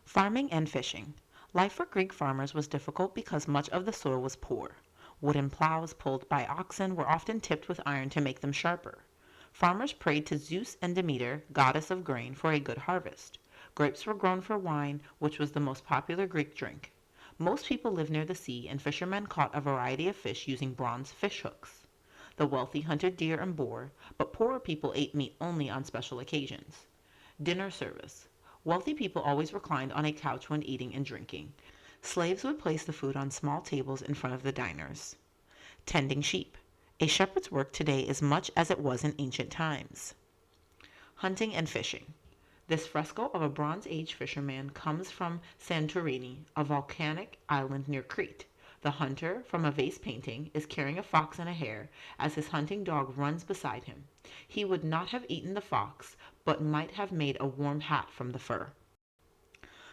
Farming and fishing. Life for Greek farmers was difficult because much of the soil was poor. Wooden plows pulled by oxen were often tipped with iron to make them sharper. Farmers prayed to Zeus and Demeter, goddess of grain, for a good harvest. Grapes were grown for wine, which was the most popular Greek drink. Most people lived near the sea, and fishermen caught a variety of fish using bronze fish hooks. The wealthy hunted deer and boar, but poorer people ate meat only on special occasions. Dinner service. Wealthy people always reclined on a couch when eating and drinking. Slaves would place the food on small tables in front of the diners. Tending sheep. A shepherd's work today is much as it was in ancient times. Hunting and fishing. This fresco of a Bronze Age fisherman comes from Santorini, a volcanic island near Crete. The hunter, from a vase painting, is carrying a fox and a hare as his hunting dog runs beside him. He would not have eaten the fox, but might have made a warm hat from the fur.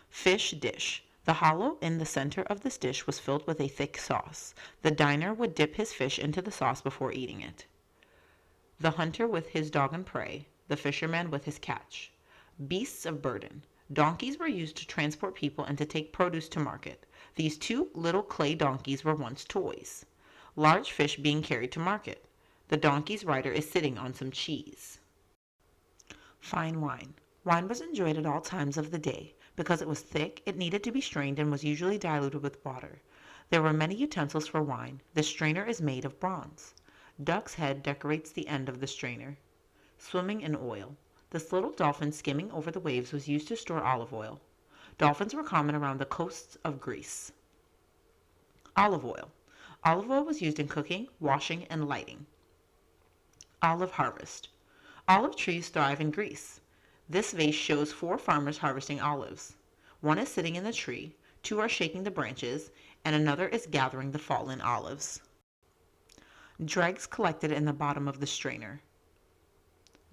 Fish dish. The hollow in the center of this dish was filled with a thick sauce. The diner would dip his fish into the sauce before eating it. The hunter with his dog and prey, the fisherman with his catch. Beasts of burden. Donkeys were used to transport people and to take produce to market. These two little clay donkeys were once toys. Large fish being carried to market. The donkey's rider is sitting on some cheese. Fine wine. Wine was enjoyed at all times of the day. Because it was thick, it needed to be strained and was usually diluted with water. There were many utensils for wine. The strainer is made of bronze. Duck's head decorates the end of the strainer. Swimming in oil. This little dolphin skimming over the waves was used to store olive oil. Dolphins were common around the coasts of Greece. Olive oil. Olive oil was used in cooking, washing, and lighting. Olive harvest. Olive trees thrive in Greece. This vase shows 4 farmers harvesting olives. One is sitting in the tree, 2 are shaking the branches, and another is gathering the fallen olives. Dregs collected in the bottom of the strainer.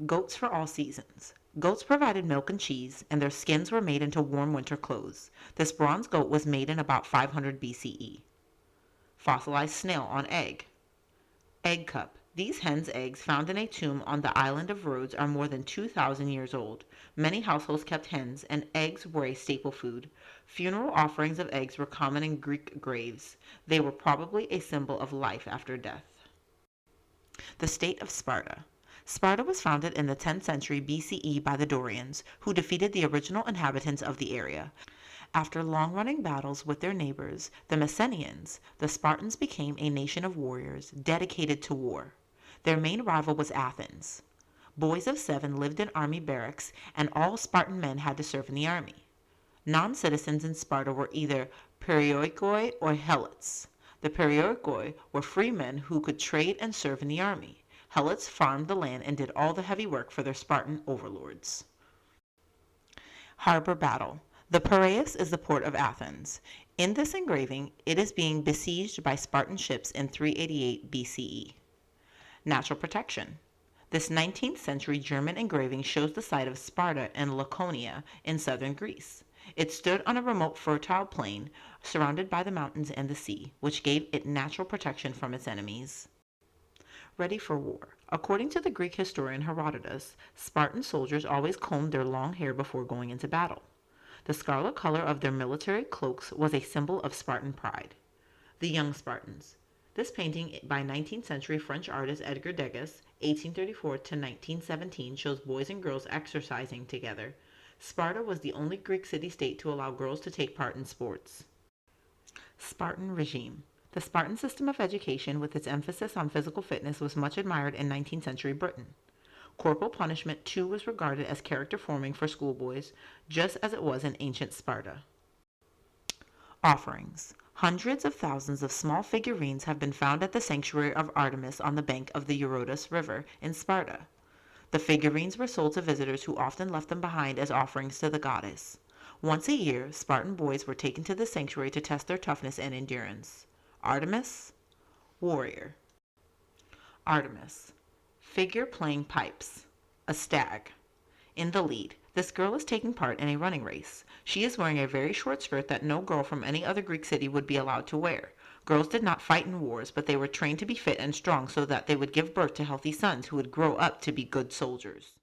Goats for all seasons. Goats provided milk and cheese, and their skins were made into warm winter clothes. This bronze goat was made in about 500 BCE. Fossilized snail on egg. Egg cup. These hen's eggs found in a tomb on the island of Rhodes are more than 2,000 years old. Many households kept hens, and eggs were a staple food. Funeral offerings of eggs were common in Greek graves. They were probably a symbol of life after death. The state of Sparta. Sparta was founded in the 10th century BCE by the Dorians, who defeated the original inhabitants of the area. After long-running battles with their neighbors, the Messenians, the Spartans became a nation of warriors dedicated to war. Their main rival was Athens. Boys of 7 lived in army barracks, and all Spartan men had to serve in the army. Non-citizens in Sparta were either perioikoi or helots. The perioikoi were free men who could trade and serve in the army. Helots farmed the land and did all the heavy work for their Spartan overlords. Harbor battle. The Piraeus is the port of Athens. In this engraving, it is being besieged by Spartan ships in 388 BCE. Natural protection. This 19th century German engraving shows the site of Sparta and Laconia in southern Greece. It stood on a remote fertile plain surrounded by the mountains and the sea, which gave it natural protection from its enemies. Ready for war. According to the Greek historian Herodotus, Spartan soldiers always combed their long hair before going into battle. The scarlet color of their military cloaks was a symbol of Spartan pride. The young Spartans. This painting by 19th century French artist Edgar Degas, 1834 to 1917, shows boys and girls exercising together. Sparta was the only Greek city-state to allow girls to take part in sports. Spartan regime. The Spartan system of education, with its emphasis on physical fitness, was much admired in 19th century Britain. Corporal punishment, too, was regarded as character-forming for schoolboys, just as it was in ancient Sparta. Offerings. Hundreds of thousands of small figurines have been found at the sanctuary of Artemis on the bank of the Eurotas River in Sparta. The figurines were sold to visitors who often left them behind as offerings to the goddess. Once a year, Spartan boys were taken to the sanctuary to test their toughness and endurance. Artemis, warrior. Artemis, figure playing pipes. A stag. In the lead, this girl is taking part in a running race. She is wearing a very short skirt that no girl from any other Greek city would be allowed to wear. Girls did not fight in wars, but they were trained to be fit and strong so that they would give birth to healthy sons who would grow up to be good soldiers.